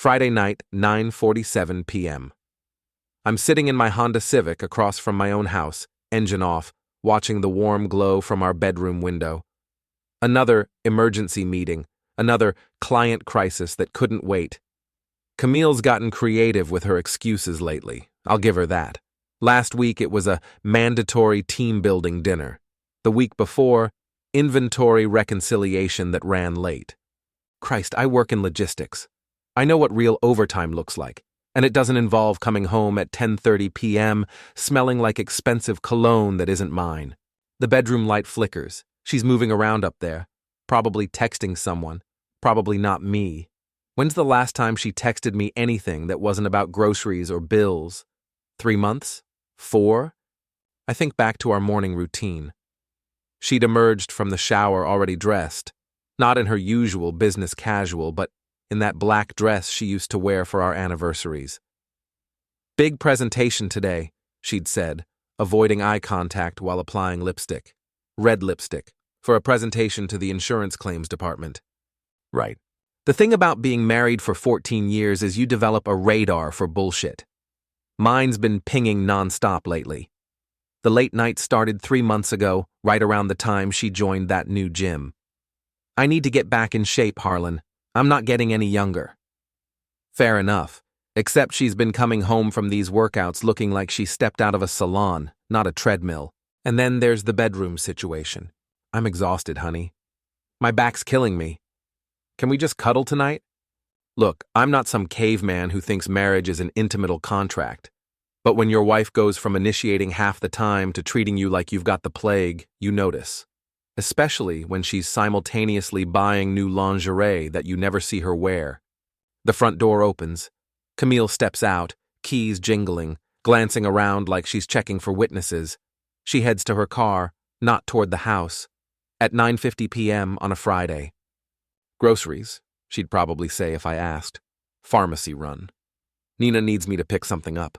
Friday night, 9:47 p.m. I'm sitting in my Honda Civic across from my own house, engine off, watching the warm glow from our bedroom window. Another emergency meeting, another client crisis that couldn't wait. Camille's gotten creative with her excuses lately, I'll give her that. Last week it was a mandatory team-building dinner. The week before, inventory reconciliation that ran late. Christ, I work in logistics. I know what real overtime looks like, and it doesn't involve coming home at 10:30 p.m. smelling like expensive cologne that isn't mine. The bedroom light flickers. She's moving around up there, probably texting someone, probably not me. When's the last time she texted me anything that wasn't about groceries or bills? 3 months? 4? I think back to our morning routine. She'd emerged from the shower already dressed, not in her usual business casual, but in that black dress she used to wear for our anniversaries. Big presentation today, she'd said, avoiding eye contact while applying lipstick. Red lipstick, for a presentation to the insurance claims department. Right. The thing about being married for 14 years is you develop a radar for bullshit. Mine's been pinging nonstop lately. The late night started 3 months ago, right around the time she joined that new gym. I need to get back in shape, Harlan. I'm not getting any younger. Fair enough, except she's been coming home from these workouts looking like she stepped out of a salon, not a treadmill. And then there's the bedroom situation. I'm exhausted, honey. My back's killing me. Can we just cuddle tonight? Look, I'm not some caveman who thinks marriage is an intimatal contract. But when your wife goes from initiating half the time to treating you like you've got the plague, you notice. Especially when she's simultaneously buying new lingerie that you never see her wear. The front door opens. Camille steps out, keys jingling, glancing around like she's checking for witnesses. She heads to her car, not toward the house, at 9:50 p.m. on a Friday. Groceries, she'd probably say if I asked. Pharmacy run. Nina needs me to pick something up.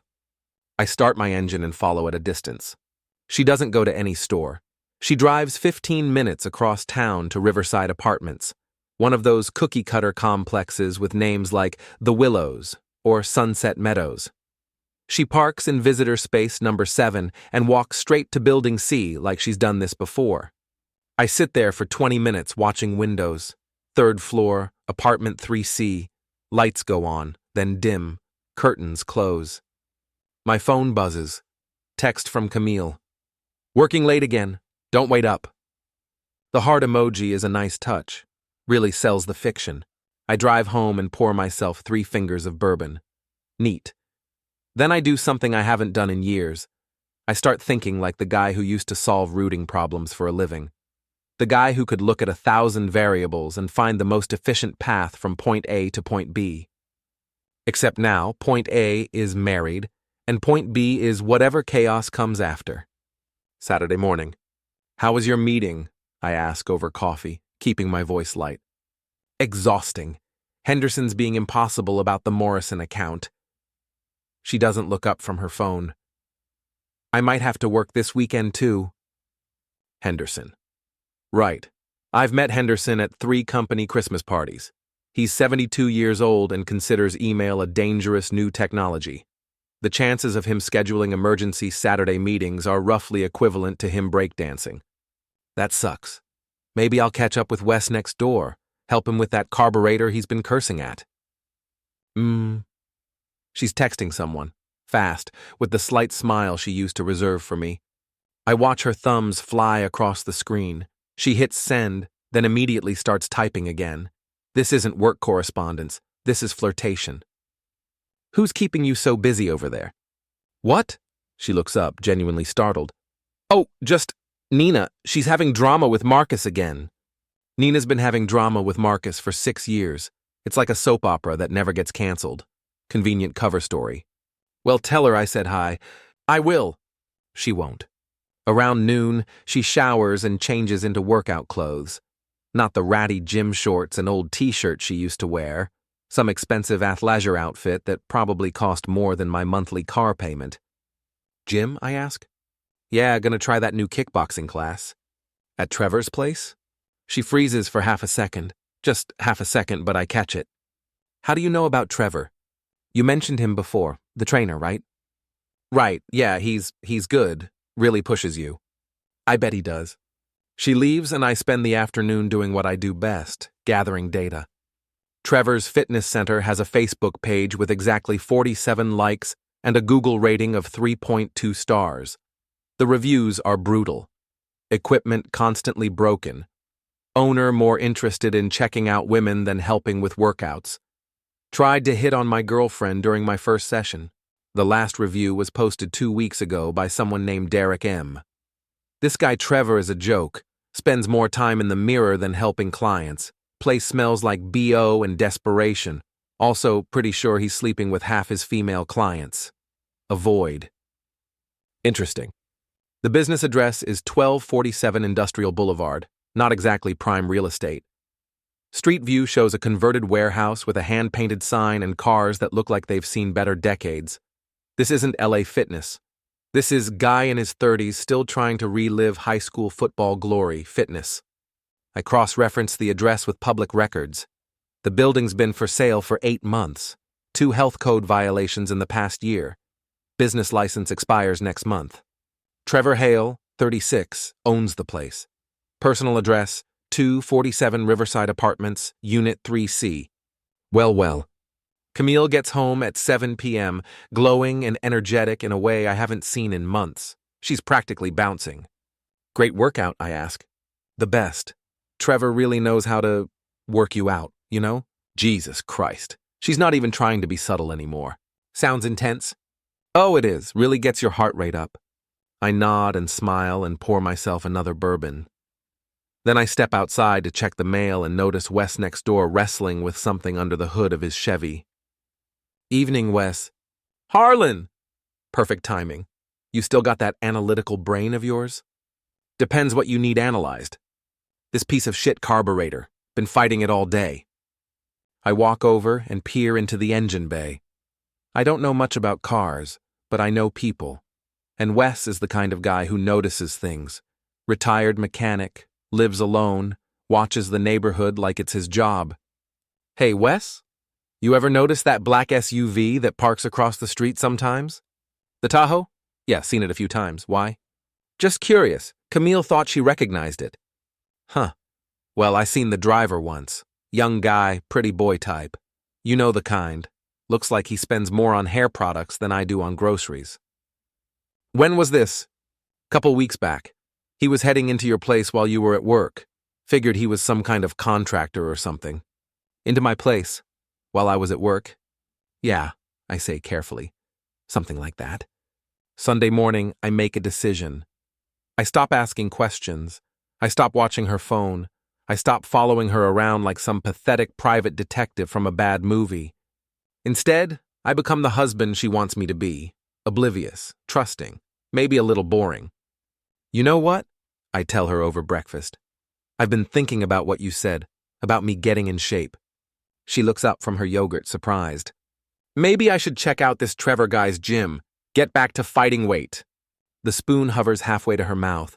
I start my engine and follow at a distance. She doesn't go to any store. She drives 15 minutes across town to Riverside Apartments, one of those cookie-cutter complexes with names like The Willows or Sunset Meadows. She parks in visitor space number 7 and walks straight to Building C like she's done this before. I sit there for 20 minutes watching windows. 3rd floor, apartment 3C. Lights go on, then dim. Curtains close. My phone buzzes. Text from Camille. Working late again. Don't wait up. The heart emoji is a nice touch. Really sells the fiction. I drive home and pour myself 3 fingers of bourbon. Neat. Then I do something I haven't done in years. I start thinking like the guy who used to solve routing problems for a living. The guy who could look at 1,000 variables and find the most efficient path from point A to point B. Except now, point A is married, and point B is whatever chaos comes after. Saturday morning. How was your meeting? I ask over coffee, keeping my voice light. Exhausting. Henderson's being impossible about the Morrison account. She doesn't look up from her phone. I might have to work this weekend too. Henderson. Right. I've met Henderson at 3 company Christmas parties. He's 72 years old and considers email a dangerous new technology. The chances of him scheduling emergency Saturday meetings are roughly equivalent to him breakdancing. That sucks. Maybe I'll catch up with Wes next door, help him with that carburetor he's been cursing at. She's texting someone, fast, with the slight smile she used to reserve for me. I watch her thumbs fly across the screen. She hits send, then immediately starts typing again. This isn't work correspondence. This is flirtation. Who's keeping you so busy over there? What? She looks up, genuinely startled. Oh, just Nina. She's having drama with Marcus again. Nina's been having drama with Marcus for 6 years. It's like a soap opera that never gets canceled. Convenient cover story. Well, tell her I said hi. I will. She won't. Around noon, she showers and changes into workout clothes. Not the ratty gym shorts and old t-shirt she used to wear. Some expensive athleisure outfit that probably cost more than my monthly car payment. Gym, I ask? Yeah, gonna try that new kickboxing class. At Trevor's place? She freezes for half a second. Just half a second, but I catch it. How do you know about Trevor? You mentioned him before, the trainer, right? Right, yeah, he's good. Really pushes you. I bet he does. She leaves and I spend the afternoon doing what I do best, gathering data. Trevor's fitness center has a Facebook page with exactly 47 likes and a Google rating of 3.2 stars. The reviews are brutal. Equipment constantly broken. Owner more interested in checking out women than helping with workouts. Tried to hit on my girlfriend during my first session. The last review was posted 2 weeks ago by someone named Derek M. This guy Trevor is a joke, spends more time in the mirror than helping clients, place smells like BO and desperation, also pretty sure he's sleeping with half his female clients. Avoid. Interesting. The business address is 1247 Industrial Boulevard, not exactly prime real estate. Street view shows a converted warehouse with a hand-painted sign and cars that look like they've seen better decades. This isn't LA Fitness. This is guy in his 30s still trying to relive high school football glory, fitness. I cross-referenced the address with public records. The building's been for sale for 8 months. 2 health code violations in the past year. Business license expires next month. Trevor Hale, 36, owns the place. Personal address, 247 Riverside Apartments, Unit 3C. Well. Camille gets home at 7 p.m., glowing and energetic in a way I haven't seen in months. She's practically bouncing. Great workout, I ask. The best. Trevor really knows how to work you out, you know? Jesus Christ. She's not even trying to be subtle anymore. Sounds intense? Oh, it is. Really gets your heart rate up. I nod and smile and pour myself another bourbon. Then I step outside to check the mail and notice Wes next door wrestling with something under the hood of his Chevy. Evening, Wes. Harlan! Perfect timing. You still got that analytical brain of yours? Depends what you need analyzed. This piece of shit carburetor. Been fighting it all day. I walk over and peer into the engine bay. I don't know much about cars, but I know people. And Wes is the kind of guy who notices things. Retired mechanic, lives alone, watches the neighborhood like it's his job. Hey, Wes? You ever notice that black SUV that parks across the street sometimes? The Tahoe? Yeah, seen it a few times. Why? Just curious. Camille thought she recognized it. Huh. Well, I seen the driver once. Young guy, pretty boy type. You know the kind. Looks like he spends more on hair products than I do on groceries. When was this? Couple weeks back. He was heading into your place while you were at work. Figured he was some kind of contractor or something. Into my place. While I was at work? Yeah, I say carefully. Something like that. Sunday morning, I make a decision. I stop asking questions. I stop watching her phone. I stop following her around like some pathetic private detective from a bad movie. Instead, I become the husband she wants me to be. Oblivious, trusting, maybe a little boring. You know what? I tell her over breakfast. I've been thinking about what you said, about me getting in shape. She looks up from her yogurt, surprised. Maybe I should check out this Trevor guy's gym, get back to fighting weight. The spoon hovers halfway to her mouth.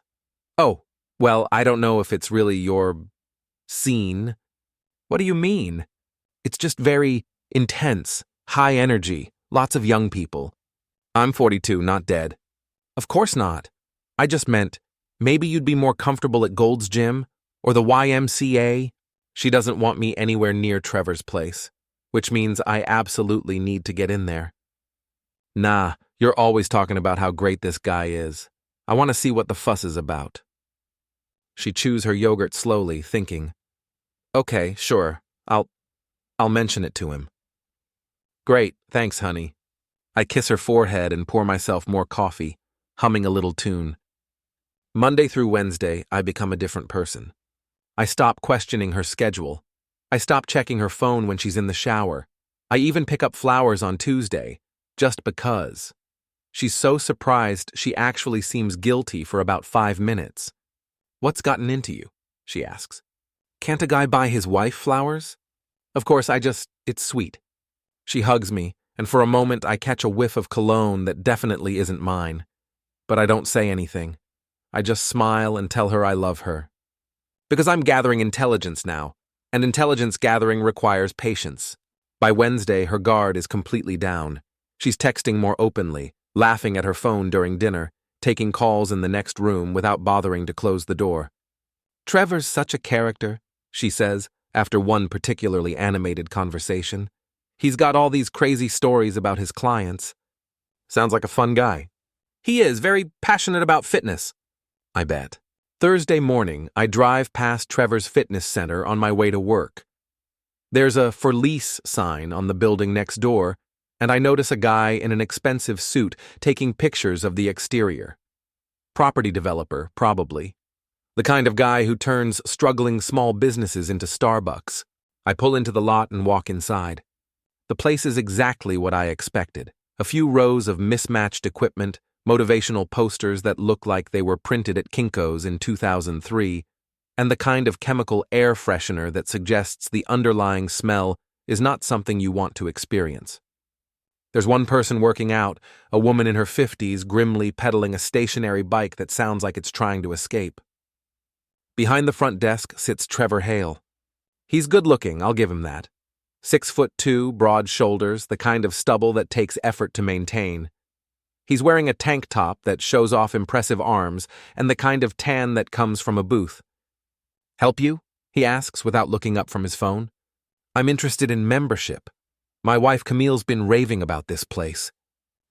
Oh, well, I don't know if it's really your scene. What do you mean? It's just very intense, high energy, lots of young people. I'm 42, not dead. Of course not. I just meant, maybe you'd be more comfortable at Gold's Gym or the YMCA. She doesn't want me anywhere near Trevor's place, which means I absolutely need to get in there. Nah, you're always talking about how great this guy is. I want to see what the fuss is about. She chews her yogurt slowly, thinking, okay, sure, I'll mention it to him. Great, thanks, honey. I kiss her forehead and pour myself more coffee, humming a little tune. Monday through Wednesday, I become a different person. I stop questioning her schedule. I stop checking her phone when she's in the shower. I even pick up flowers on Tuesday, just because. She's so surprised she actually seems guilty for about 5 minutes. What's gotten into you? She asks. Can't a guy buy his wife flowers? Of course, it's sweet. She hugs me, and for a moment I catch a whiff of cologne that definitely isn't mine. But I don't say anything. I just smile and tell her I love her. Because I'm gathering intelligence now, and intelligence gathering requires patience. By Wednesday, her guard is completely down. She's texting more openly, laughing at her phone during dinner, taking calls in the next room without bothering to close the door. "Trevor's such a character," she says, after one particularly animated conversation. "He's got all these crazy stories about his clients." Sounds like a fun guy. He is very passionate about fitness, I bet. Thursday morning, I drive past Trevor's fitness center on my way to work. There's a "for lease" sign on the building next door, and I notice a guy in an expensive suit taking pictures of the exterior. Property developer, probably. The kind of guy who turns struggling small businesses into Starbucks. I pull into the lot and walk inside. The place is exactly what I expected. A few rows of mismatched equipment, motivational posters that look like they were printed at Kinko's in 2003, and the kind of chemical air freshener that suggests the underlying smell is not something you want to experience. There's one person working out, a woman in her 50s grimly pedaling a stationary bike that sounds like it's trying to escape. Behind the front desk sits Trevor Hale. He's good-looking, I'll give him that. 6'2", broad shoulders, the kind of stubble that takes effort to maintain. He's wearing a tank top that shows off impressive arms and the kind of tan that comes from a booth. "Help you?" he asks without looking up from his phone. "I'm interested in membership. My wife Camille's been raving about this place."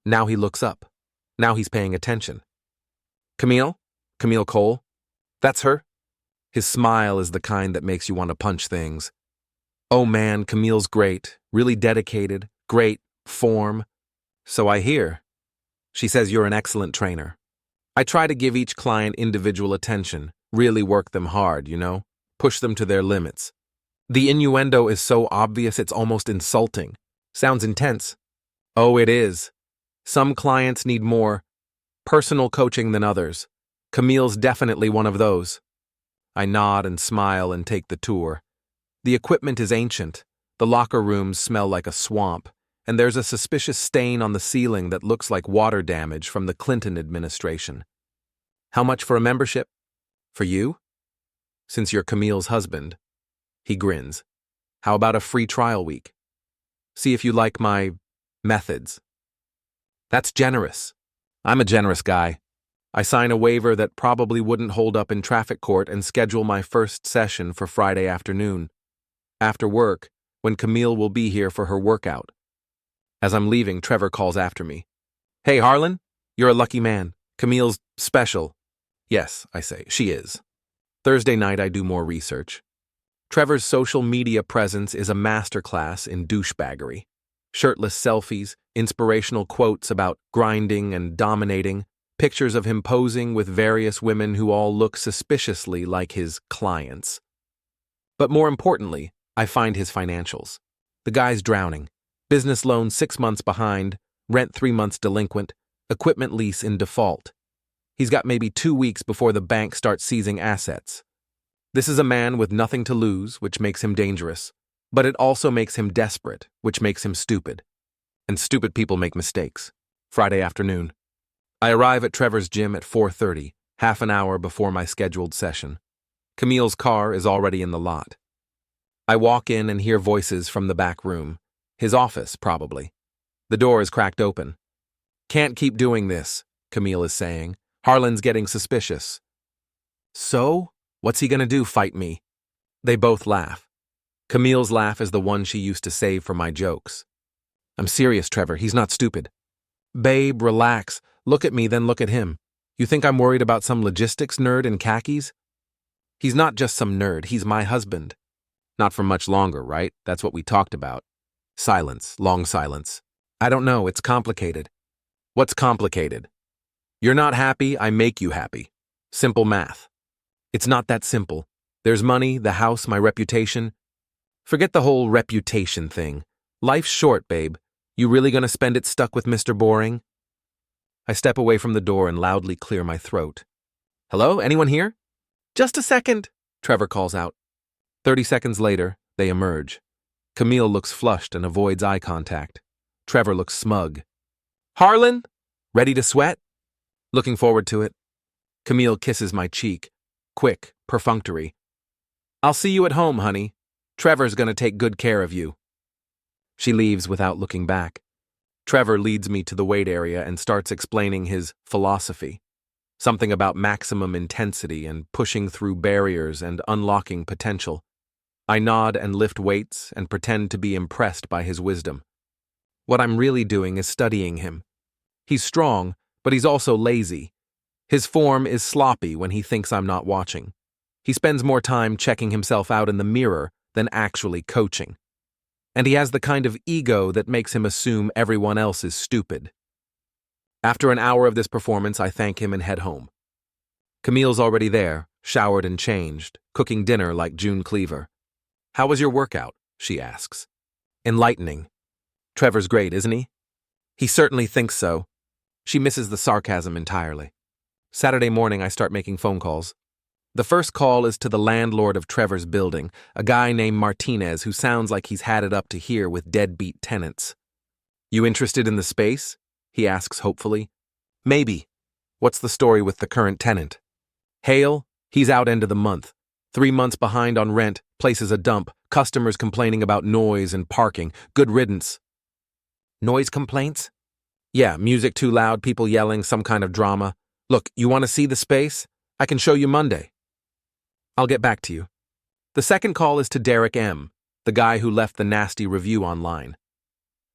Now he looks up. Now he's paying attention. "Camille? Camille Cole? That's her?" His smile is the kind that makes you want to punch things. "Oh man, Camille's great, really dedicated, great, form." "So I hear. She says you're an excellent trainer." I try to give each client individual attention, really work them hard, push them to their limits. The innuendo is so obvious it's almost insulting. Sounds intense. Oh, it is. Some clients need more personal coaching than others. Camille's definitely one of those. I nod and smile and take the tour. The equipment is ancient. The locker rooms smell like a swamp, and there's a suspicious stain on the ceiling that looks like water damage from the Clinton administration. "How much for a membership?" "For you?" "Since you're Camille's husband." He grins. "How about a free trial week? See if you like my methods." That's generous. I'm a generous guy. I sign a waiver that probably wouldn't hold up in traffic court and schedule my first session for Friday afternoon. After work, when Camille will be here for her workout. As I'm leaving, Trevor calls after me. "Hey, Harlan, you're a lucky man. Camille's special." "Yes," I say, "she is." Thursday night, I do more research. Trevor's social media presence is a masterclass in douchebaggery. Shirtless selfies, inspirational quotes about grinding and dominating, pictures of him posing with various women who all look suspiciously like his clients. But more importantly, I find his financials. The guy's drowning. Business loan 6 months behind, rent 3 months delinquent, equipment lease in default. He's got maybe 2 weeks before the bank starts seizing assets. This is a man with nothing to lose, which makes him dangerous, but it also makes him desperate, which makes him stupid. And stupid people make mistakes. Friday afternoon. I arrive at Trevor's gym at 4:30, half an hour before my scheduled session. Camille's car is already in the lot. I walk in and hear voices from the back room. His office, probably. The door is cracked open. "Can't keep doing this," Camille is saying. "Harlan's getting suspicious." "So? What's he gonna do, fight me?" They both laugh. Camille's laugh is the one she used to save for my jokes. "I'm serious, Trevor. He's not stupid." "Babe, relax. Look at me, then look at him. You think I'm worried about some logistics nerd in khakis?" "He's not just some nerd. He's my husband." "Not for much longer, right? That's what we talked about." Silence, long silence. "I don't know. It's complicated." "What's complicated?" "You're not happy, I make you happy. Simple math." "It's not that simple. There's money, the house, my reputation." "Forget the whole reputation thing. Life's short, babe. You really gonna spend it stuck with Mr. Boring?" I step away from the door and loudly clear my throat. "Hello? Anyone here?" "Just a second," Trevor calls out. 30 seconds later, they emerge. Camille looks flushed and avoids eye contact. Trevor looks smug. "Harlan? Ready to sweat?" "Looking forward to it." Camille kisses my cheek. Quick, perfunctory. "I'll see you at home, honey. Trevor's gonna take good care of you." She leaves without looking back. Trevor leads me to the weight area and starts explaining his philosophy. Something about maximum intensity and pushing through barriers and unlocking potential. I nod and lift weights and pretend to be impressed by his wisdom. What I'm really doing is studying him. He's strong, but he's also lazy. His form is sloppy when he thinks I'm not watching. He spends more time checking himself out in the mirror than actually coaching. And he has the kind of ego that makes him assume everyone else is stupid. After an hour of this performance, I thank him and head home. Camille's already there, showered and changed, cooking dinner like June Cleaver. "How was your workout?" she asks. "Enlightening. Trevor's great, isn't he?" "He certainly thinks so." She misses the sarcasm entirely. Saturday morning, I start making phone calls. The first call is to the landlord of Trevor's building, a guy named Martinez who sounds like he's had it up to here with deadbeat tenants. "You interested in the space?" he asks hopefully. "Maybe. What's the story with the current tenant?" "Hale, he's out end of the month. 3 months behind on rent, place is a dump, customers complaining about noise and parking. Good riddance." "Noise complaints?" "Yeah, music too loud, people yelling, some kind of drama. Look, you want to see the space? I can show you Monday." "I'll get back to you." The second call is to Derek M., the guy who left the nasty review online.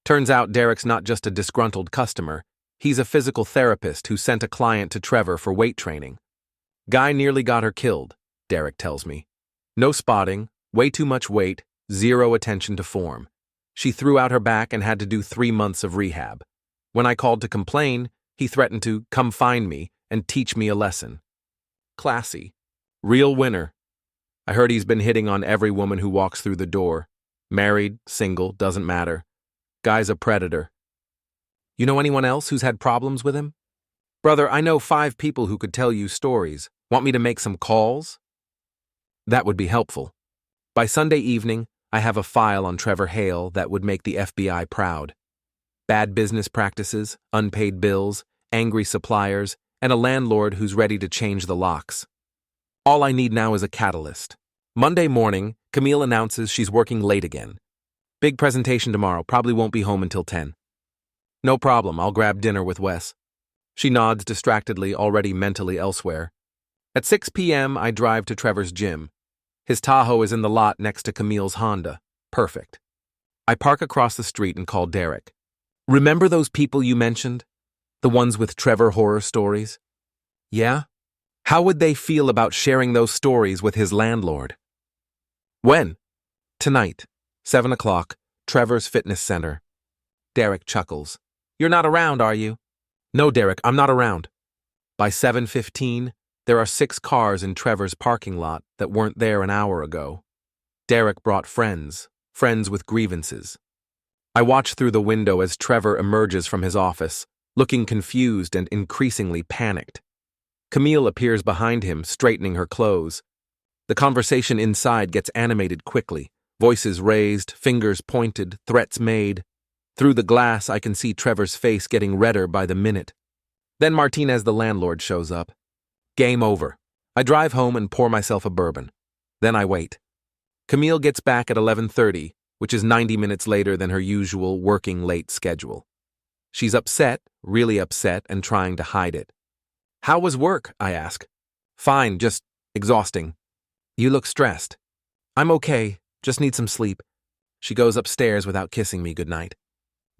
Turns out Derek's not just a disgruntled customer, he's a physical therapist who sent a client to Trevor for weight training. Guy nearly got her killed, Derek tells me. No spotting, way too much weight, zero attention to form. She threw out her back and had to do 3 months of rehab. When I called to complain, he threatened to come find me and teach me a lesson. Classy. Real winner. I heard he's been hitting on every woman who walks through the door. Married, single, doesn't matter. Guy's a predator. You know anyone else who's had problems with him? Brother, I know 5 people who could tell you stories. Want me to make some calls? That would be helpful. By Sunday evening, I have a file on Trevor Hale that would make the FBI proud. Bad business practices, unpaid bills, angry suppliers, and a landlord who's ready to change the locks. All I need now is a catalyst. Monday morning, Camille announces she's working late again. Big presentation tomorrow, probably won't be home until 10. No problem, I'll grab dinner with Wes. She nods distractedly, already mentally elsewhere. At 6 p.m., I drive to Trevor's gym. His Tahoe is in the lot next to Camille's Honda. Perfect. I park across the street and call Derek. Remember those people you mentioned? The ones with Trevor horror stories? Yeah? How would they feel about sharing those stories with his landlord? When? Tonight, 7 o'clock, Trevor's Fitness Center. Derek chuckles. You're not around, are you? No, Derek, I'm not around. By 7:15, there are 6 cars in Trevor's parking lot that weren't there an hour ago. Derek brought friends with grievances. I watch through the window as Trevor emerges from his office, looking confused and increasingly panicked. Camille appears behind him, straightening her clothes. The conversation inside gets animated quickly, voices raised, fingers pointed, threats made. Through the glass, I can see Trevor's face getting redder by the minute. Then Martinez, the landlord, shows up. Game over. I drive home and pour myself a bourbon. Then I wait. Camille gets back at 11:30, which is 90 minutes later than her usual working late schedule. She's upset, really upset, and trying to hide it. How was work? I ask. Fine, just exhausting. You look stressed. I'm okay, just need some sleep. She goes upstairs without kissing me goodnight.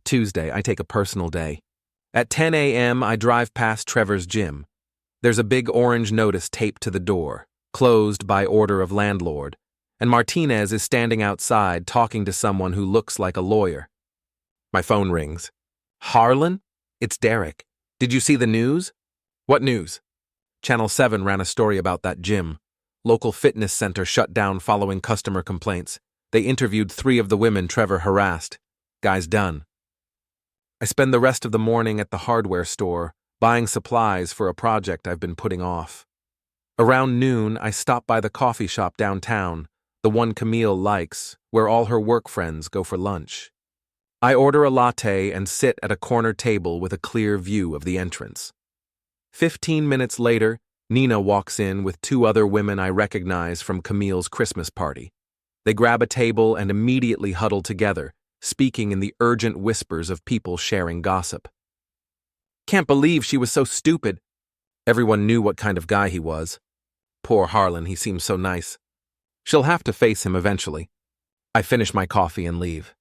Tuesday, I take a personal day. At 10 a.m., I drive past Trevor's gym. There's a big orange notice taped to the door, closed by order of landlord, and Martinez is standing outside talking to someone who looks like a lawyer. My phone rings. Harlan? It's Derek. Did you see the news? What news? Channel 7 ran a story about that gym. Local fitness center shut down following customer complaints. They interviewed 3 of the women Trevor harassed. Guy's done. I spend the rest of the morning at the hardware store, buying supplies for a project I've been putting off. Around noon, I stop by the coffee shop downtown, the one Camille likes, where all her work friends go for lunch. I order a latte and sit at a corner table with a clear view of the entrance. 15 minutes later, Nina walks in with 2 other women I recognize from Camille's Christmas party. They grab a table and immediately huddle together, speaking in the urgent whispers of people sharing gossip. Can't believe she was so stupid. Everyone knew what kind of guy he was. Poor Harlan, he seems so nice. She'll have to face him eventually. I finish my coffee and leave.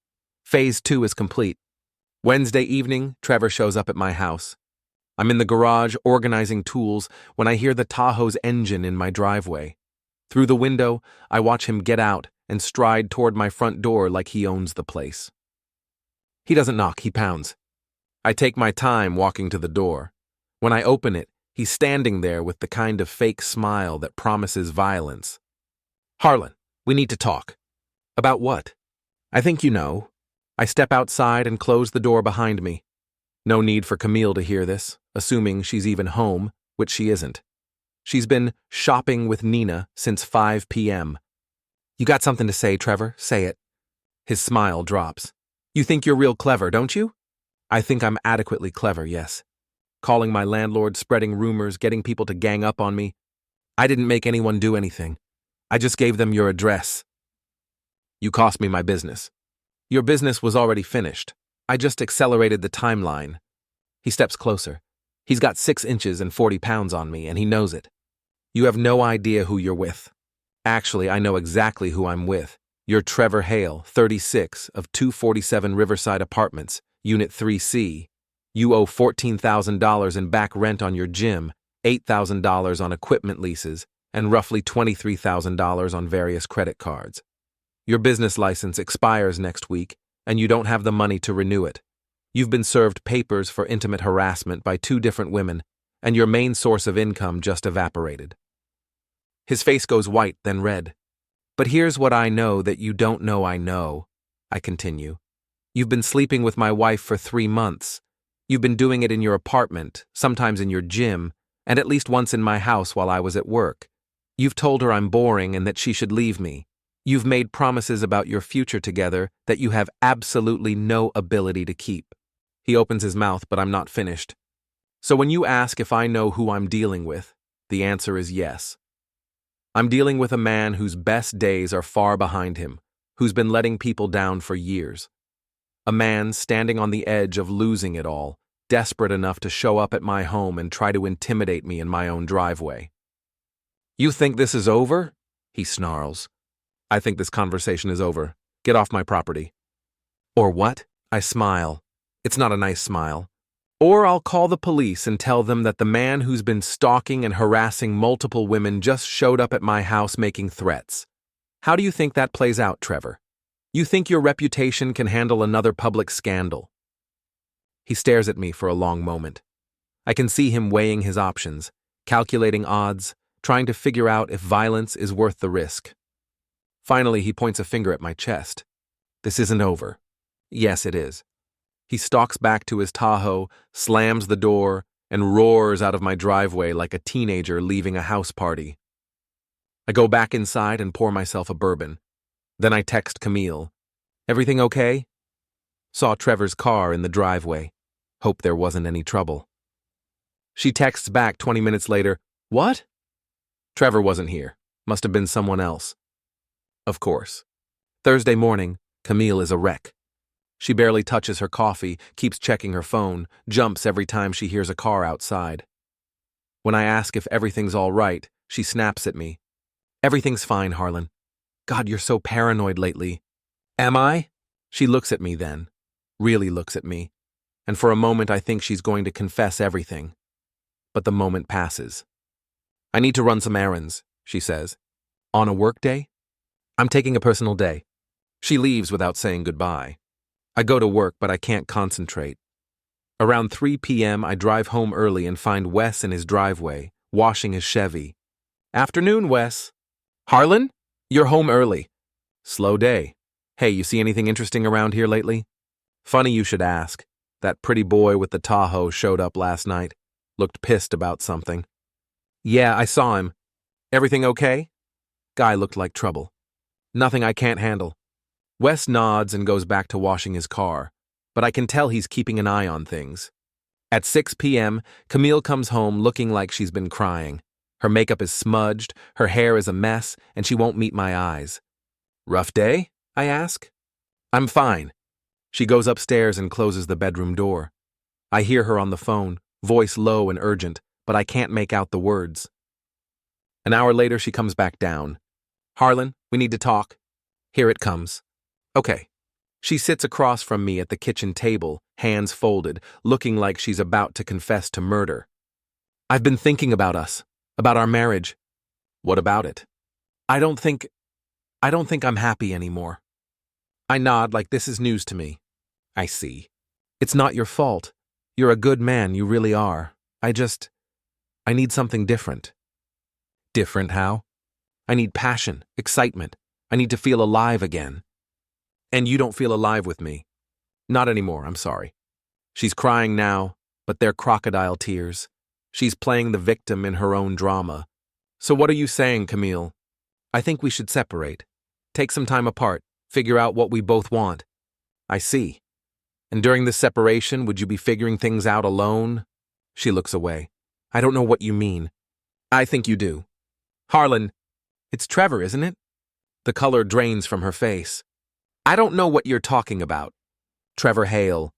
Phase 2 is complete. Wednesday evening, Trevor shows up at my house. I'm in the garage organizing tools when I hear the Tahoe's engine in my driveway. Through the window, I watch him get out and stride toward my front door like he owns the place. He doesn't knock, he pounds. I take my time walking to the door. When I open it, he's standing there with the kind of fake smile that promises violence. Harlan, we need to talk. About what? I think you know. I step outside and close the door behind me. No need for Camille to hear this, assuming she's even home, which she isn't. She's been shopping with Nina since 5 p.m. You got something to say, Trevor? Say it. His smile drops. You think you're real clever, don't you? I think I'm adequately clever, yes. Calling my landlord, spreading rumors, getting people to gang up on me. I didn't make anyone do anything. I just gave them your address. You cost me my business. Your business was already finished. I just accelerated the timeline. He steps closer. He's got 6 inches and 40 pounds on me, and he knows it. You have no idea who you're with. Actually, I know exactly who I'm with. You're Trevor Hale, 36, of 247 Riverside Apartments, Unit 3C. You owe $14,000 in back rent on your gym, $8,000 on equipment leases, and roughly $23,000 on various credit cards. Your business license expires next week, and you don't have the money to renew it. You've been served papers for intimate harassment by 2 different women, and your main source of income just evaporated. His face goes white, then red. But here's what I know that you don't know I know, I continue. You've been sleeping with my wife for 3 months. You've been doing it in your apartment, sometimes in your gym, and at least once in my house while I was at work. You've told her I'm boring and that she should leave me. You've made promises about your future together that you have absolutely no ability to keep. He opens his mouth, but I'm not finished. So when you ask if I know who I'm dealing with, the answer is yes. I'm dealing with a man whose best days are far behind him, who's been letting people down for years. A man standing on the edge of losing it all, desperate enough to show up at my home and try to intimidate me in my own driveway. You think this is over? He snarls. I think this conversation is over. Get off my property. Or what? I smile. It's not a nice smile. Or I'll call the police and tell them that the man who's been stalking and harassing multiple women just showed up at my house making threats. How do you think that plays out, Trevor? You think your reputation can handle another public scandal? He stares at me for a long moment. I can see him weighing his options, calculating odds, trying to figure out if violence is worth the risk. Finally, he points a finger at my chest. This isn't over. Yes, it is. He stalks back to his Tahoe, slams the door, and roars out of my driveway like a teenager leaving a house party. I go back inside and pour myself a bourbon. Then I text Camille. Everything okay? Saw Trevor's car in the driveway. Hope there wasn't any trouble. She texts back 20 minutes later. What? Trevor wasn't here. Must have been someone else. Of course. Thursday morning, Camille is a wreck. She barely touches her coffee, keeps checking her phone, jumps every time she hears a car outside. When I ask if everything's all right, she snaps at me. Everything's fine, Harlan. God, you're so paranoid lately. Am I? She looks at me then, really looks at me, and for a moment I think she's going to confess everything. But the moment passes. I need to run some errands, she says. On a work day? I'm taking a personal day. She leaves without saying goodbye. I go to work, but I can't concentrate. Around 3 p.m., I drive home early and find Wes in his driveway, washing his Chevy. Afternoon, Wes. Harlan? You're home early. Slow day. Hey, you see anything interesting around here lately? Funny you should ask. That pretty boy with the Tahoe showed up last night. Looked pissed about something. Yeah, I saw him. Everything okay? Guy looked like trouble. Nothing I can't handle. Wes nods and goes back to washing his car, but I can tell he's keeping an eye on things. At 6 p.m., Camille comes home looking like she's been crying. Her makeup is smudged, her hair is a mess, and she won't meet my eyes. Rough day? I ask. I'm fine. She goes upstairs and closes the bedroom door. I hear her on the phone, voice low and urgent, but I can't make out the words. An hour later, she comes back down. Harlan, we need to talk. Here it comes. Okay. She sits across from me at the kitchen table, hands folded, looking like she's about to confess to murder. I've been thinking about us, about our marriage. What about it? I don't think I'm happy anymore. I nod like this is news to me. I see. It's not your fault. You're a good man, you really are. I need something different. Different how? I need passion, excitement. I need to feel alive again. And you don't feel alive with me. Not anymore, I'm sorry. She's crying now, but they're crocodile tears. She's playing the victim in her own drama. So what are you saying, Camille? I think we should separate. Take some time apart, figure out what we both want. I see. And during this separation, would you be figuring things out alone? She looks away. I don't know what you mean. I think you do. Harlan, it's Trevor, isn't it? The color drains from her face. I don't know what you're talking about. Trevor Hale.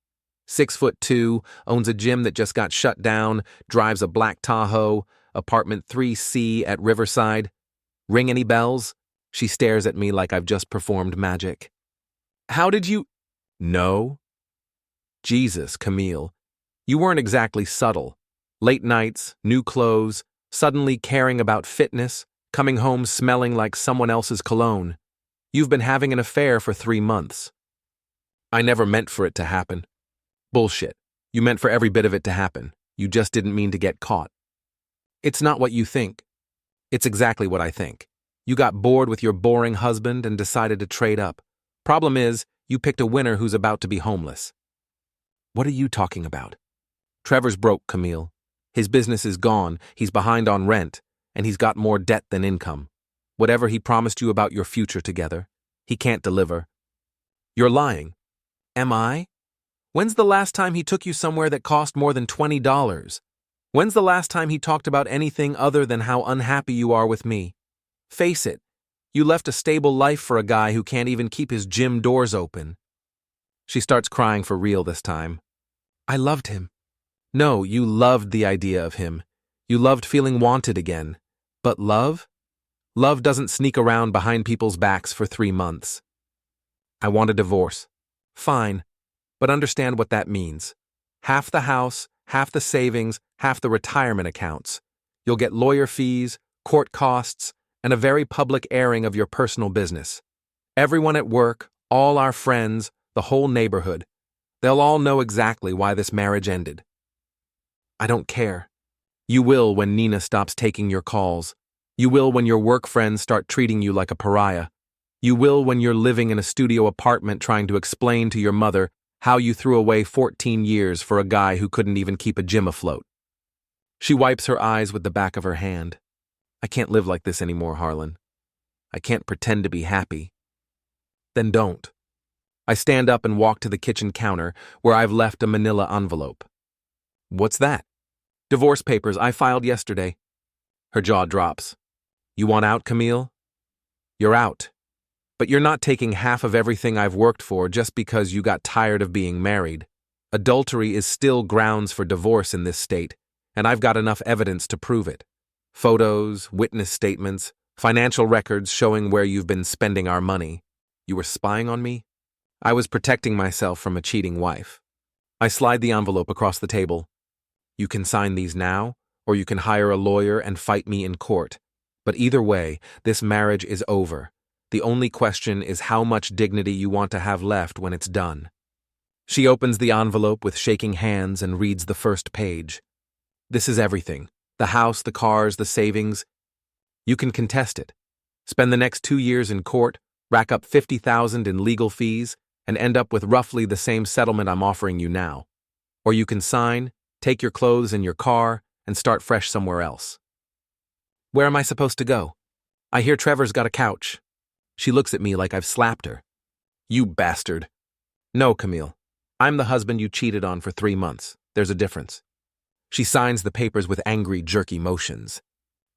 6'2", owns a gym that just got shut down, drives a black Tahoe, apartment 3C at Riverside. Ring any bells? She stares at me like I've just performed magic. How did you... No? Jesus, Camille. You weren't exactly subtle. Late nights, new clothes, suddenly caring about fitness, coming home smelling like someone else's cologne. You've been having an affair for 3 months. I never meant for it to happen. Bullshit. You meant for every bit of it to happen. You just didn't mean to get caught. It's not what you think. It's exactly what I think. You got bored with your boring husband and decided to trade up. Problem is, you picked a winner who's about to be homeless. What are you talking about? Trevor's broke, Camille. His business is gone, he's behind on rent, and he's got more debt than income. Whatever he promised you about your future together, he can't deliver. You're lying. Am I? When's the last time he took you somewhere that cost more than $20? When's the last time he talked about anything other than how unhappy you are with me? Face it, you left a stable life for a guy who can't even keep his gym doors open. She starts crying for real this time. I loved him. No, you loved the idea of him. You loved feeling wanted again. But love? Love doesn't sneak around behind people's backs for 3 months. I want a divorce. Fine, but understand what that means. Half the house, half the savings, half the retirement accounts. You'll get lawyer fees, court costs, and a very public airing of your personal business. Everyone at work, all our friends, the whole neighborhood. They'll all know exactly why this marriage ended. I don't care. You will when Nina stops taking your calls. You will when your work friends start treating you like a pariah. You will when you're living in a studio apartment trying to explain to your mother how you threw away 14 years for a guy who couldn't even keep a gym afloat. She wipes her eyes with the back of her hand. I can't live like this anymore, Harlan. I can't pretend to be happy. Then don't. I stand up and walk to the kitchen counter where I've left a manila envelope. What's that? Divorce papers I filed yesterday. Her jaw drops. You want out, Camille? You're out. But you're not taking half of everything I've worked for just because you got tired of being married. Adultery is still grounds for divorce in this state, and I've got enough evidence to prove it. Photos, witness statements, financial records showing where you've been spending our money. You were spying on me? I was protecting myself from a cheating wife. I slide the envelope across the table. You can sign these now, or you can hire a lawyer and fight me in court. But either way, this marriage is over. The only question is how much dignity you want to have left when it's done. She opens the envelope with shaking hands and reads the first page. This is everything. The house, the cars, the savings. You can contest it. Spend the next 2 years in court, rack up $50,000 in legal fees, and end up with roughly the same settlement I'm offering you now. Or you can sign, take your clothes and your car, and start fresh somewhere else. Where am I supposed to go? I hear Trevor's got a couch. She looks at me like I've slapped her. You bastard. No, Camille. I'm the husband you cheated on for 3 months. There's a difference. She signs the papers with angry, jerky motions.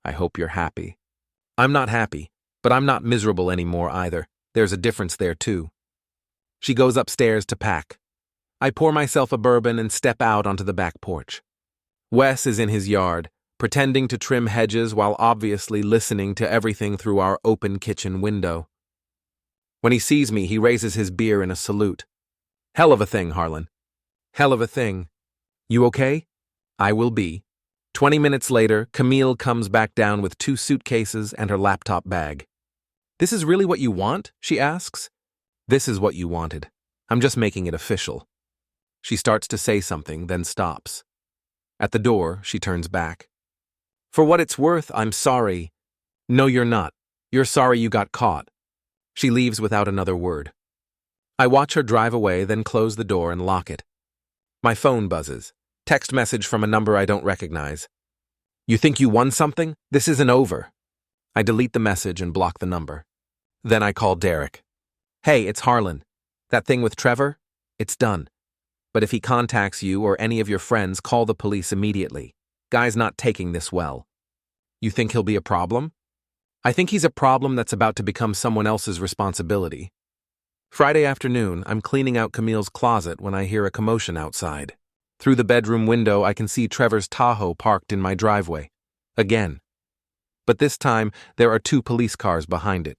I hope you're happy. I'm not happy, but I'm not miserable anymore either. There's a difference there, too. She goes upstairs to pack. I pour myself a bourbon and step out onto the back porch. Wes is in his yard, pretending to trim hedges while obviously listening to everything through our open kitchen window. When he sees me, he raises his beer in a salute. Hell of a thing, Harlan. Hell of a thing. You okay? I will be. 20 minutes later, Camille comes back down with 2 suitcases and her laptop bag. This is really what you want? She asks. This is what you wanted. I'm just making it official. She starts to say something, then stops. At the door, she turns back. For what it's worth, I'm sorry. No, you're not. You're sorry you got caught. She leaves without another word. I watch her drive away, then close the door and lock it. My phone buzzes. Text message from a number I don't recognize. You think you won something? This isn't over. I delete the message and block the number. Then I call Derek. Hey, it's Harlan. That thing with Trevor? It's done. But if he contacts you or any of your friends, call the police immediately. Guy's not taking this well. You think he'll be a problem? I think he's a problem that's about to become someone else's responsibility. Friday afternoon, I'm cleaning out Camille's closet when I hear a commotion outside. Through the bedroom window, I can see Trevor's Tahoe parked in my driveway. Again. But this time, there are 2 police cars behind it.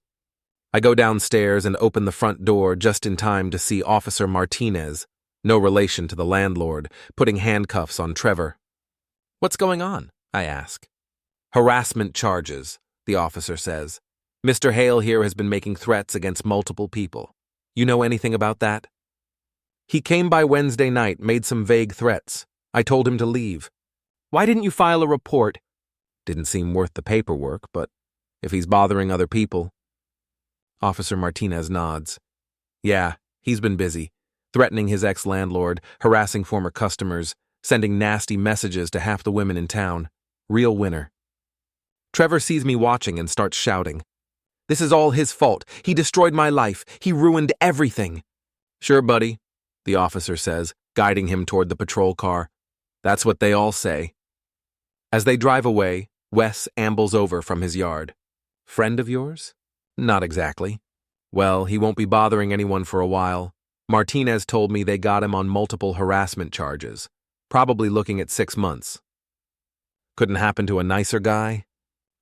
I go downstairs and open the front door just in time to see Officer Martinez, no relation to the landlord, putting handcuffs on Trevor. What's going on? I ask. Harassment charges, the officer says. Mr. Hale here has been making threats against multiple people. You know anything about that? He came by Wednesday night, made some vague threats. I told him to leave. Why didn't you file a report? Didn't seem worth the paperwork, but if he's bothering other people. Officer Martinez nods. Yeah, he's been busy. Threatening his ex-landlord, harassing former customers, sending nasty messages to half the women in town. Real winner. Trevor sees me watching and starts shouting. This is all his fault. He destroyed my life. He ruined everything. Sure, buddy, the officer says, guiding him toward the patrol car. That's what they all say. As they drive away, Wes ambles over from his yard. Friend of yours? Not exactly. Well, he won't be bothering anyone for a while. Martinez told me they got him on multiple harassment charges, probably looking at 6 months. Couldn't happen to a nicer guy?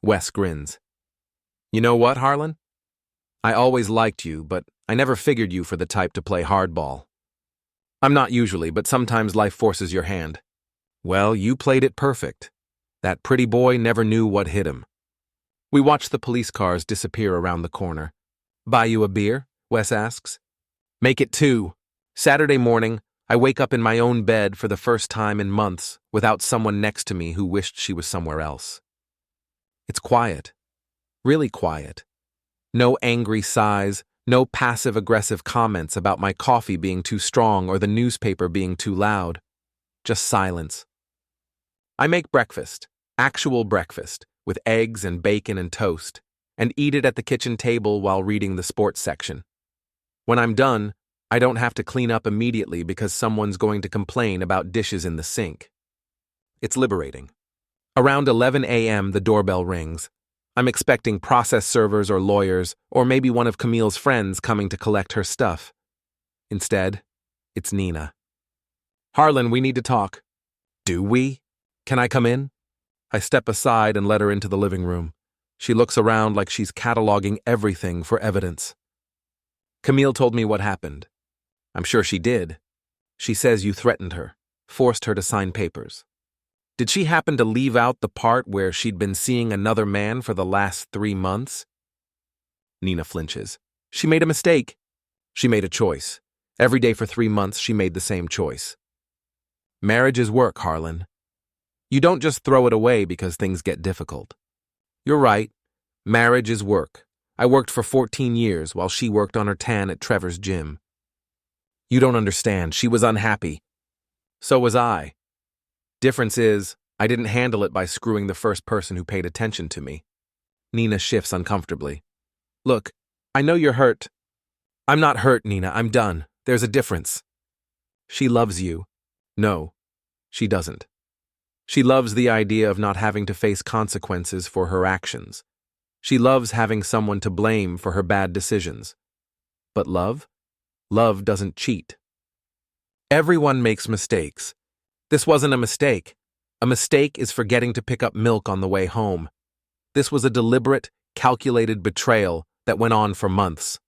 Wes grins. You know what, Harlan? I always liked you, but I never figured you for the type to play hardball. I'm not usually, but sometimes life forces your hand. Well, you played it perfect. That pretty boy never knew what hit him. We watch the police cars disappear around the corner. Buy you a beer? Wes asks. Make it 2. Saturday morning, I wake up in my own bed for the first time in months without someone next to me who wished she was somewhere else. It's quiet. Really quiet. No angry sighs, no passive-aggressive comments about my coffee being too strong or the newspaper being too loud. Just silence. I make breakfast, actual breakfast, with eggs and bacon and toast, and eat it at the kitchen table while reading the sports section. When I'm done, I don't have to clean up immediately because someone's going to complain about dishes in the sink. It's liberating. Around 11 a.m., the doorbell rings. I'm expecting process servers or lawyers, or maybe one of Camille's friends coming to collect her stuff. Instead, it's Nina. Harlan, we need to talk. Do we? Can I come in? I step aside and let her into the living room. She looks around like she's cataloging everything for evidence. Camille told me what happened. I'm sure she did. She says you threatened her, forced her to sign papers. Did she happen to leave out the part where she'd been seeing another man for the last 3 months? Nina flinches. She made a mistake. She made a choice. Every day for 3 months, she made the same choice. Marriage is work, Harlan. You don't just throw it away because things get difficult. You're right. Marriage is work. I worked for 14 years while she worked on her tan at Trevor's gym. You don't understand. She was unhappy. So was I. Difference is, I didn't handle it by screwing the first person who paid attention to me. Nina shifts uncomfortably. Look, I know you're hurt. I'm not hurt, Nina. I'm done. There's a difference. She loves you. No, she doesn't. She loves the idea of not having to face consequences for her actions. She loves having someone to blame for her bad decisions. But love? Love doesn't cheat. Everyone makes mistakes. This wasn't a mistake. A mistake is forgetting to pick up milk on the way home. This was a deliberate, calculated betrayal that went on for months.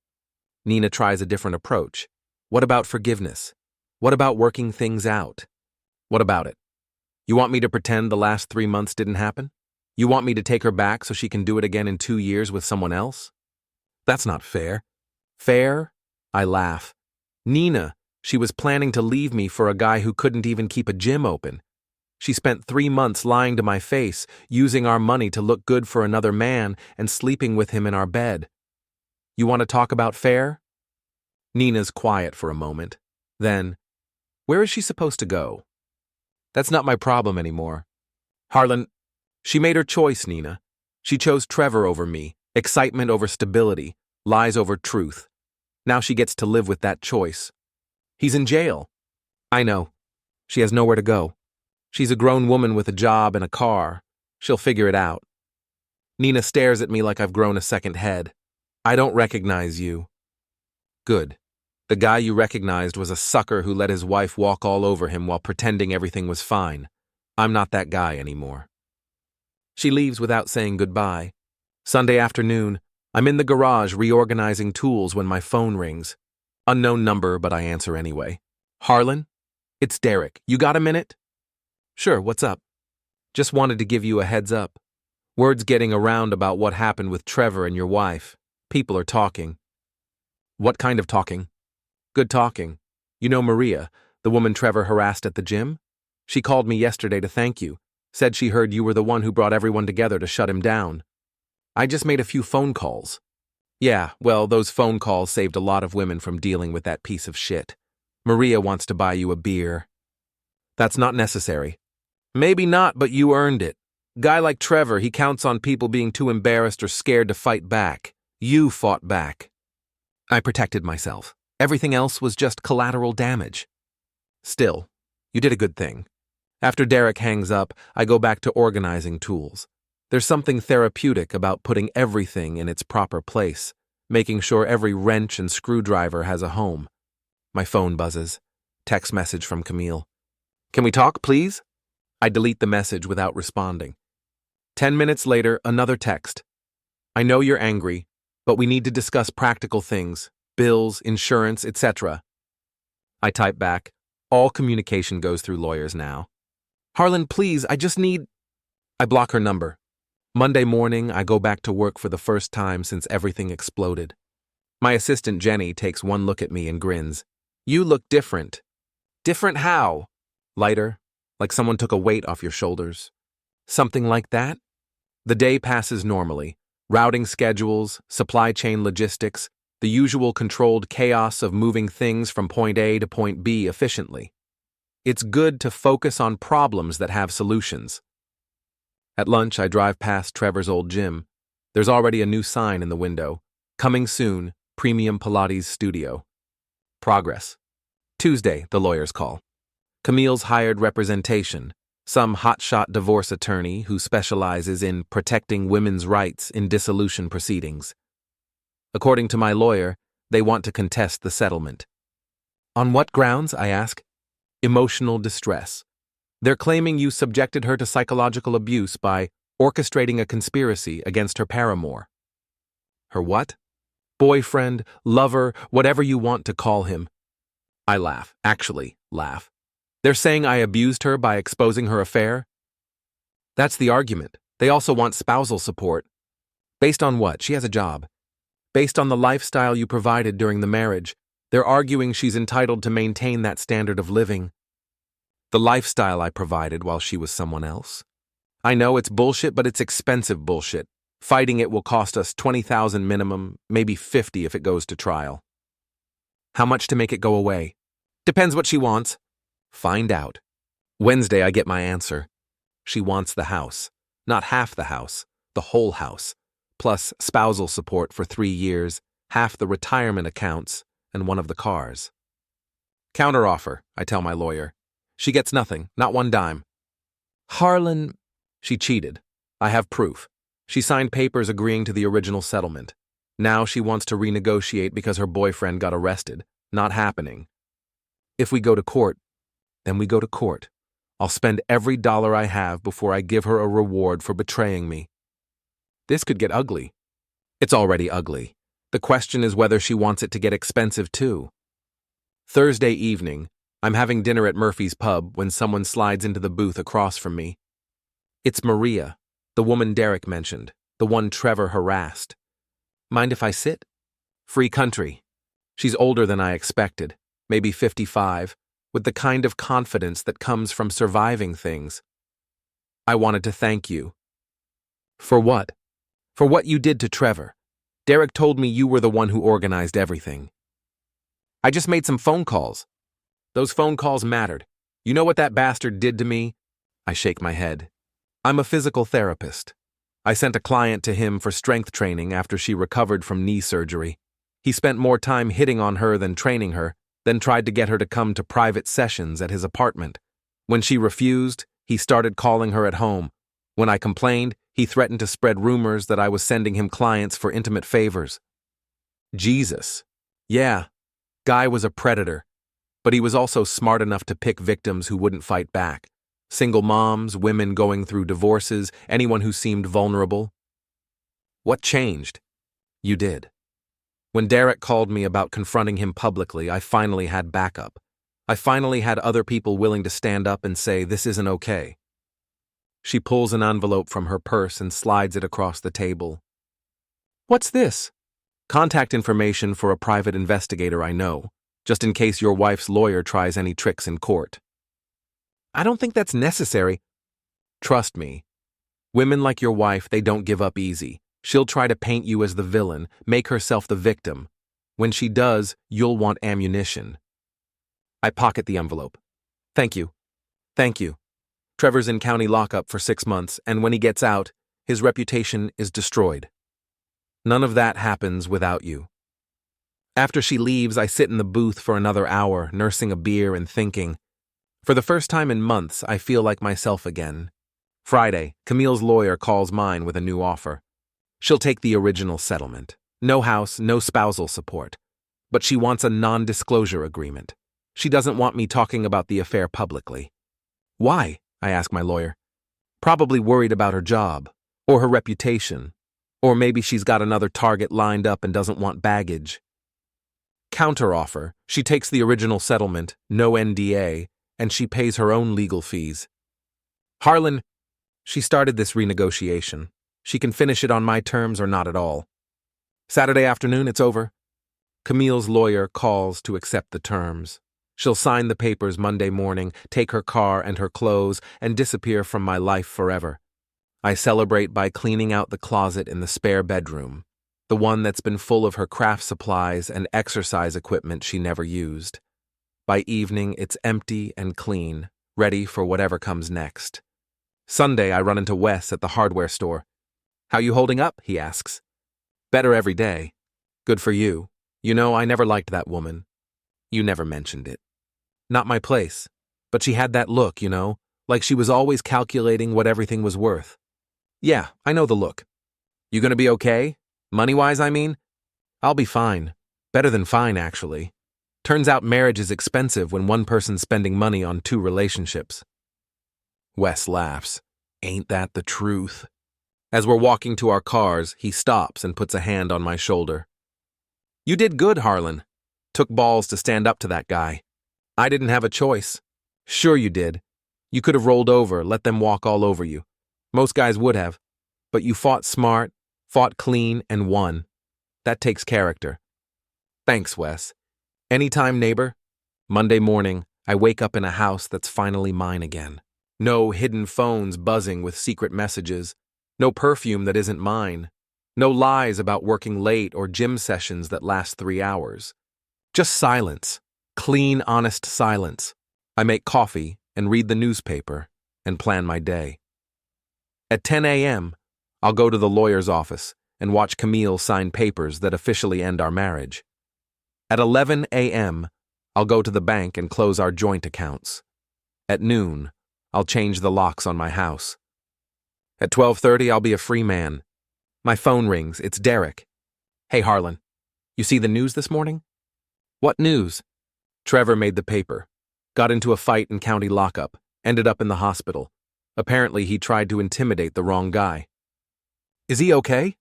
Nina tries a different approach. What about forgiveness? What about working things out? What about it? You want me to pretend the last 3 months didn't happen? You want me to take her back so she can do it again in 2 years with someone else? That's not fair. Fair? I laugh. Nina, she was planning to leave me for a guy who couldn't even keep a gym open. She spent 3 months lying to my face, using our money to look good for another man and sleeping with him in our bed. You want to talk about fair? Nina's quiet for a moment. Then, where is she supposed to go? That's not my problem anymore. Harlan, she made her choice, Nina. She chose Trevor over me, excitement over stability, lies over truth. Now she gets to live with that choice. He's in jail. I know. She has nowhere to go. She's a grown woman with a job and a car. She'll figure it out. Nina stares at me like I've grown a second head. I don't recognize you. Good. The guy you recognized was a sucker who let his wife walk all over him while pretending everything was fine. I'm not that guy anymore. She leaves without saying goodbye. Sunday afternoon, I'm in the garage reorganizing tools when my phone rings. Unknown number, but I answer anyway. Harlan? It's Derek. You got a minute? Sure, what's up? Just wanted to give you a heads up. Word's getting around about what happened with Trevor and your wife. People are talking. What kind of talking? Good talking. You know Maria, the woman Trevor harassed at the gym? She called me yesterday to thank you. Said she heard you were the one who brought everyone together to shut him down. I just made a few phone calls. Yeah, well, those phone calls saved a lot of women from dealing with that piece of shit. Maria wants to buy you a beer. That's not necessary. Maybe not, but you earned it. Guy like Trevor, he counts on people being too embarrassed or scared to fight back. You fought back. I protected myself. Everything else was just collateral damage. Still, you did a good thing. After Derek hangs up, I go back to organizing tools. There's something therapeutic about putting everything in its proper place, making sure every wrench and screwdriver has a home. My phone buzzes. Text message from Camille. Can we talk, please? I delete the message without responding. 10 minutes later, another text. I know you're angry, but we need to discuss practical things, bills, insurance, etc. I type back. All communication goes through lawyers now. Harlan, please, I just need... I block her number. Monday morning, I go back to work for the first time since everything exploded. My assistant Jenny takes one look at me and grins. You look different. Different how? Lighter, like someone took a weight off your shoulders. Something like that? The day passes normally. Routing schedules, supply chain logistics, the usual controlled chaos of moving things from point A to point B efficiently. It's good to focus on problems that have solutions. At lunch, I drive past Trevor's old gym. There's already a new sign in the window. Coming soon, Premium Pilates Studio. Progress. Tuesday, the lawyers call. Camille's hired representation, some hotshot divorce attorney who specializes in protecting women's rights in dissolution proceedings. According to my lawyer, they want to contest the settlement. On what grounds, I ask? Emotional distress. They're claiming you subjected her to psychological abuse by orchestrating a conspiracy against her paramour. Her what? Boyfriend, lover, whatever you want to call him. I laugh, actually laugh. They're saying I abused her by exposing her affair? That's the argument. They also want spousal support. Based on what? She has a job. Based on the lifestyle you provided during the marriage, they're arguing she's entitled to maintain that standard of living. The lifestyle I provided while she was someone else. I know it's bullshit, but it's expensive bullshit. Fighting it will cost us $20,000 minimum, maybe $50 if it goes to trial. How much to make it go away? Depends what she wants. Find out. Wednesday, I get my answer. She wants the house. Not half the house, the whole house. Plus spousal support for 3 years, half the retirement accounts, and one of the cars. Counteroffer, I tell my lawyer. She gets nothing, not one dime. Harlan, she cheated. I have proof. She signed papers agreeing to the original settlement. Now she wants to renegotiate because her boyfriend got arrested. Not happening. If we go to court, then we go to court. I'll spend every dollar I have before I give her a reward for betraying me. This could get ugly. It's already ugly. The question is whether she wants it to get expensive too. Thursday evening, I'm having dinner at Murphy's Pub when someone slides into the booth across from me. It's Maria, the woman Derek mentioned, the one Trevor harassed. Mind if I sit? Free country. She's older than I expected, maybe 55, with the kind of confidence that comes from surviving things. I wanted to thank you. For what? For what you did to Trevor. Derek told me you were the one who organized everything. I just made some phone calls. Those phone calls mattered. You know what that bastard did to me? I shake my head. I'm a physical therapist. I sent a client to him for strength training after she recovered from knee surgery. He spent more time hitting on her than training her, then tried to get her to come to private sessions at his apartment. When she refused, he started calling her at home. When I complained, he threatened to spread rumors that I was sending him clients for intimate favors. Jesus. Yeah, Guy was a predator, but he was also smart enough to pick victims who wouldn't fight back. Single moms, women going through divorces, anyone who seemed vulnerable. What changed? You did. When Derek called me about confronting him publicly, I finally had backup. I finally had other people willing to stand up and say, this isn't okay. She pulls an envelope from her purse and slides it across the table. What's this? Contact information for a private investigator I know, just in case your wife's lawyer tries any tricks in court. I don't think that's necessary. Trust me. Women like your wife, they don't give up easy. She'll try to paint you as the villain, make herself the victim. When she does, you'll want ammunition. I pocket the envelope. Thank you. Thank you. Trevor's in county lockup for 6 months, and when he gets out, his reputation is destroyed. None of that happens without you. After she leaves, I sit in the booth for another hour, nursing a beer and thinking. For the first time in months, I feel like myself again. Friday, Camille's lawyer calls mine with a new offer. She'll take the original settlement. No house, no spousal support. But she wants a non-disclosure agreement. She doesn't want me talking about the affair publicly. Why? I ask my lawyer. Probably worried about her job, or her reputation, or maybe she's got another target lined up and doesn't want baggage. Counteroffer, she takes the original settlement, no NDA, and she pays her own legal fees. Harlan, she started this renegotiation. She can finish it on my terms or not at all. Saturday afternoon, it's over. Camille's lawyer calls to accept the terms. She'll sign the papers Monday morning, take her car and her clothes, and disappear from my life forever. I celebrate by cleaning out the closet in the spare bedroom, the one that's been full of her craft supplies and exercise equipment she never used. By evening, it's empty and clean, ready for whatever comes next. Sunday, I run into Wes at the hardware store. How you holding up? He asks. Better every day. Good for you. You know, I never liked that woman. You never mentioned it. Not my place. But she had that look, you know, like she was always calculating what everything was worth. Yeah, I know the look. You gonna be okay? Money-wise, I mean? I'll be fine. Better than fine, actually. Turns out marriage is expensive when one person's spending money on 2 relationships. Wes laughs. Ain't that the truth? As we're walking to our cars, he stops and puts a hand on my shoulder. You did good, Harlan. Took balls to stand up to that guy. I didn't have a choice. Sure you did. You could have rolled over, let them walk all over you. Most guys would have. But you fought smart, fought clean, and won. That takes character. Thanks, Wes. Anytime, neighbor. Monday morning, I wake up in a house that's finally mine again. No hidden phones buzzing with secret messages. No perfume that isn't mine. No lies about working late or gym sessions that last 3 hours. Just silence. Clean, honest silence. I make coffee and read the newspaper and plan my day. At 10 a.m., I'll go to the lawyer's office and watch Camille sign papers that officially end our marriage. At 11 a.m., I'll go to the bank and close our joint accounts. At noon, I'll change the locks on my house. At 12:30, I'll be a free man. My phone rings. It's Derek. Hey, Harlan. You see the news this morning? What news? Trevor made the paper. Got into a fight in county lockup. Ended up in the hospital. Apparently he tried to intimidate the wrong guy. Is he okay?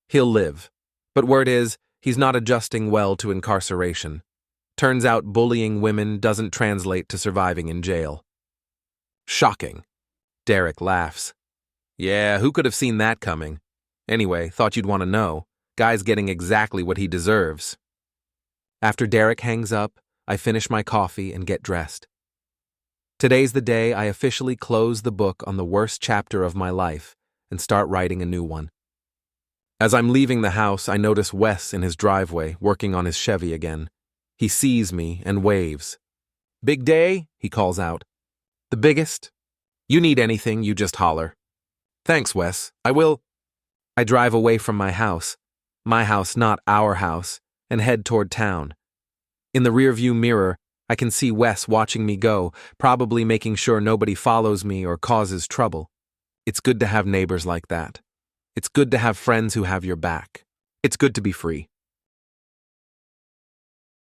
He'll live. But word is, he's not adjusting well to incarceration. Turns out bullying women doesn't translate to surviving in jail. Shocking. Derek laughs. Yeah, who could have seen that coming? Anyway, thought you'd want to know. Guy's getting exactly what he deserves. After Derek hangs up, I finish my coffee and get dressed. Today's the day I officially close the book on the worst chapter of my life and start writing a new one. As I'm leaving the house, I notice Wes in his driveway, working on his Chevy again. He sees me and waves. Big day, he calls out. The biggest? You need anything, you just holler. Thanks, Wes. I will. I drive away from my house, not our house, and head toward town. In the rearview mirror, I can see Wes watching me go, probably making sure nobody follows me or causes trouble. It's good to have neighbors like that. It's good to have friends who have your back. It's good to be free.